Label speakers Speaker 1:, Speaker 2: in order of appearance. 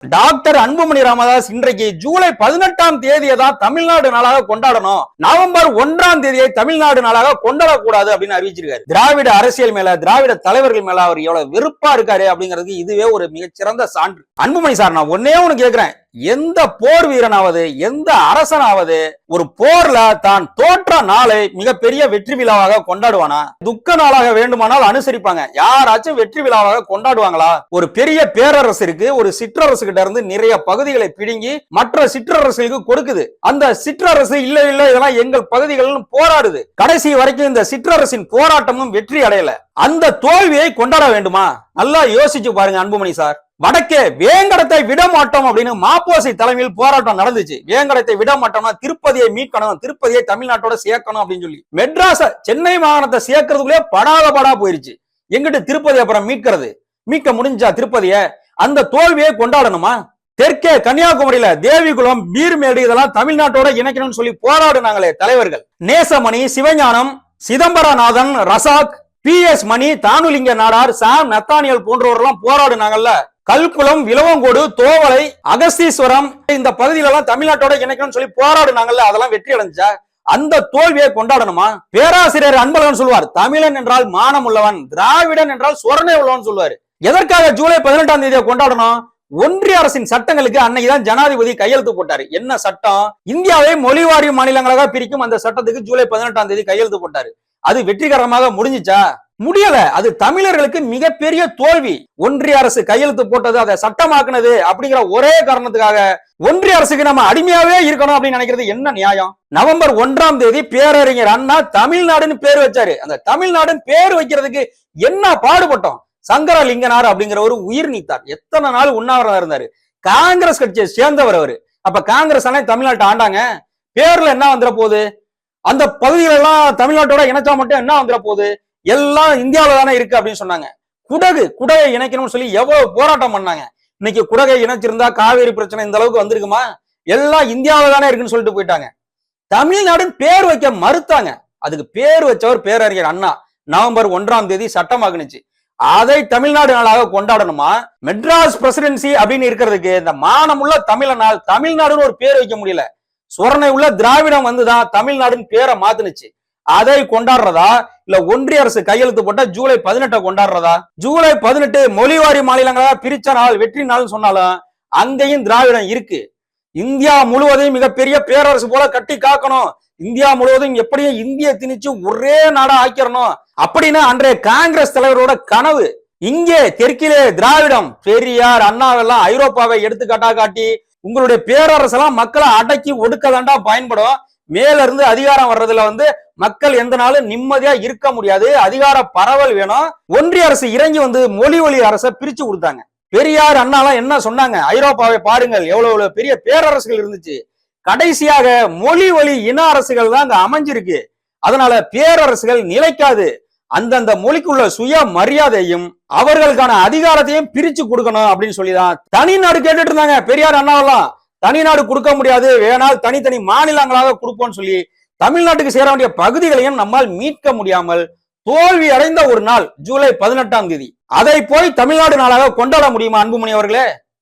Speaker 1: Doctor Anbumani Ramadoss இன்றைக்கு ஜூலை 18ஆம் தேதியை தான் தமிழ்நாடு நாளாக கொண்டாடணும், நவம்பர் 1ஆம் தேதியை தமிழ்நாடு நாளாக கொண்டாடக்கூடாது அப்படின்னு அறிவிச்சிருக்காரு. திராவிட அரசியல் மேல, திராவிட தலைவர்கள் மேல அவர் எவ்வளவு வெறுப்பா இருக்காரு அப்படிங்கிறதுக்கு இதுவே ஒரு மிகச்சிறந்த சான்று. அன்புமணி சார், நான் ஒன்னே ஒண்ணு கேட்கிறேன், எந்த போர் வீரனாவது, எந்த அரசனாவது ஒரு போர்ல தான் தோற்ற நாளை மிகப்பெரிய வெற்றி விழாவாக கொண்டாடுவானா? துக்க நாளாக வேண்டுமானால் அனுசரிப்பாங்க, யாராச்சும் வெற்றி விழாவாக கொண்டாடுவாங்களா? ஒரு பெரிய பேரரசு இருக்கு, ஒரு சிற்றரசு கிட்ட இருந்து நிறைய பகுதிகளை பிடுங்கி மற்ற சிற்றரசுகளுக்கு கொடுக்குது. அந்த சிற்றரசு இல்ல இல்ல இதெல்லாம் எங்கள் பகுதிகள் போராடுது. கடைசி வரைக்கும் இந்த சிற்றரசின் போராட்டமும் வெற்றி அடையல. அந்த தோல்வியை கொண்டாட வேண்டுமா? நல்லா யோசிச்சு பாருங்க அன்புமணி சார். வடக்கே வேங்கடத்தை விட மாட்டோம் அப்படின்னு மாப்போசி தலைமையில் போராட்டம் நடந்துச்சு. வேங்கடத்தை விட மாட்டோம்னா திருப்பதியை மீட்கணும், திருப்பதியை தமிழ்நாட்டோட சேர்க்கணும் அப்படின்னு சொல்லி மெட்ராஸ சென்னை மாகாணத்தை சேர்க்கறதுக்குள்ளே படாத போயிருச்சு. எங்கிட்டு திருப்பதி அப்புறம் மீட்க முடிஞ்சா திருப்பதிய? அந்த தோல்வியை கொண்டாடணுமா? தெற்கே கன்னியாகுமரியில தேவிகுளம், பீர்மேடு இதெல்லாம் தமிழ்நாட்டோட இணைக்கணும்னு சொல்லி போராடுனாங்களே தலைவர்கள், நேசமணி, சிவஞானம், சிதம்பரநாதன், ரசாக், PS மணி, தானுலிங்க நாடார், சாம் நத்தானியல் போன்றவர்கள்லாம் போராடுனாங்கல்ல. கல்குளம், விலவங்கோடு, தோவளை, அகஸ்தீஸ்வரம் இந்த பகுதியில தமிழ்நாட்டோட இணைக்கணும்னு சொல்லி போராடுனாங்கல்ல, அதெல்லாம் வெற்றி அடைஞ்சா? அந்த தோல்வியை கொண்டாடணுமா? பேராசிரியர் அன்பழகன் சொல்வார், தமிழன் என்றால் மானம் உள்ளவன், திராவிடன் என்றால் சொரணை உள்ளவன் சொல்வாரு. எதற்காக ஜூலை 18ஆம் தேதியை கொண்டாடணும்? ஒன்றிய அரசின் சட்டங்களுக்கு அன்னைக்குதான் ஜனாதிபதி கையெழுத்து போட்டாரு. என்ன சட்டம்? இந்தியாவை மொழிவாரி மாநிலங்களாக பிரிக்கும் அந்த சட்டத்துக்கு ஜூலை 18ஆம் தேதி கையெழுத்து போட்டாரு. அது வெற்றிகரமாக முடிஞ்சிச்சா? முடியல. அது தமிழர்களுக்கு மிகப்பெரிய தோல்வி. ஒன்றிய அரசு கையெழுத்து போட்டது, அதை சட்டமாக்குனது அப்படிங்கிற ஒரே காரணத்துக்காக ஒன்றிய அரசுக்கு நம்ம அடிமையாவே இருக்கணும் அப்படின்னு நினைக்கிறது என்ன நியாயம்? நவம்பர் 1ஆம் தேதி பேரறிஞர் அண்ணா தமிழ்நாடுன்னு பேர் வச்சாரு. அந்த தமிழ்நாடுன்னு பேர் வைக்கிறதுக்கு என்ன பாடுபட்டோம்? சங்கரலிங்கனார் அப்படிங்கிற ஒரு உயிர் நீத்தார். எத்தனை நாள் உண்ணாவிரதம் இருந்தாரு. காங்கிரஸ் கட்சியை சேர்ந்தவர் அவரு. அப்ப காங்கிரஸ் தமிழ்நாட்டை ஆண்டாங்க. பேர்ல என்ன வந்துட போகுது? அந்த பகுதிகள் எல்லாம் தமிழ்நாட்டோட இணைச்சா மட்டும் என்ன வந்துட போகுது? எல்லாம் இந்தியாவில தானே இருக்கு அப்படின்னு சொன்னாங்க. குடகை இணைக்கணும்னு சொல்லி எவ்வளவு போராட்டம் பண்ணாங்க. இன்னைக்கு குடகை இணைச்சிருந்தா காவேரி பிரச்சனை இந்த அளவுக்கு வந்திருக்குமா? எல்லாம் இந்தியாவில தானே இருக்குன்னு சொல்லிட்டு போயிட்டாங்க. தமிழ்நாடுன்னு பேர் வைக்க மறுத்தாங்க. அதுக்கு பேர் வச்சவர் பேரறிஞர் அண்ணா. நவம்பர் 1ஆம் தேதி சட்டமாக்குனுச்சு. அதை தமிழ்நாடு நாளாக கொண்டாடணுமா? மெட்ராஸ் பிரசிடென்சி அப்படின்னு இருக்கிறதுக்கு இந்த மானமுள்ள தமிழனால் தமிழ்நாடுன்னு ஒரு பேர் வைக்க முடியல. சொரணை உள்ள திராவிடம் வந்துதான் தமிழ்நாடுன்னு பேரை மாத்துனுச்சு. அதை கொண்டாடுறதா இல்ல ஒன்றிய அரசு கையெழுத்து போட்ட ஜூலை 18 கொண்டாடுறதா? ஜூலை 18 மொழிவாரி மாநிலங்களா பிரிச்ச நாள், வெற்றி நாள் சொன்னாலும் அங்கேயும் திராவிடம் இருக்கு. இந்தியா முழுவதையும் மிகப்பெரிய பேரரசு போல கட்டி காக்கணும், இந்தியா முழுவதும் எப்படியும் இந்திய திணிச்சு ஒரே நாடா ஆக்கிரணும் அப்படின்னு அன்றைய காங்கிரஸ் தலைவரோட கனவு. இங்கே தெற்கிலே திராவிடம், பெரியார், அண்ணாவெல்லாம் ஐரோப்பாவை எடுத்துக்காட்டா காட்டி உங்களுடைய பேரரசெல்லாம் மக்களை அடக்கி ஒடுக்கதாண்டா பயன்படும். மேல இருந்து அதிகாரம் வர்றதுல மக்கள் எந்த நாளும் நிம்மதியா இருக்க முடியாது. அதிகார பரவல் வேணும். ஒன்றிய அரசு இறங்கி மொழி அரசை பிரிச்சு கொடுத்தாங்க. பெரியார், அண்ணாலாம் என்ன சொன்னாங்க? ஐரோப்பாவை பாருங்கள், எவ்வளவு பெரிய பேரரசுகள் இருந்துச்சு. கடைசியாக மொழி வழி இன அரசுகள் தான் அங்க அமைஞ்சிருக்கு. அதனால பேரரசுகள் நிலைக்காது. அந்தந்த மொழிக்குள்ள சுய மரியாதையும் அவர்களுக்கான அதிகாரத்தையும் பிரிச்சு கொடுக்கணும் அப்படின்னு சொல்லிதான் தனி நாடு கேட்டுட்டு இருந்தாங்க. பெரியார், அண்ணாவெல்லாம் தனி நாடு கொடுக்க முடியாது, வேணால் தனித்தனி மாநிலங்களாக கொடுப்போம்னு சொல்லி தமிழ்நாட்டுக்கு சேர வேண்டிய பகுதிகளையும் நம்மால் மீட்க முடியாமல் தோல்வி அடைந்த ஒரு நாள் ஜூலை 18ஆம் தேதி. அதை போய் தமிழ்நாடு நாளாக கொண்டாட முடியுமா அன்புமணி அவர்களே?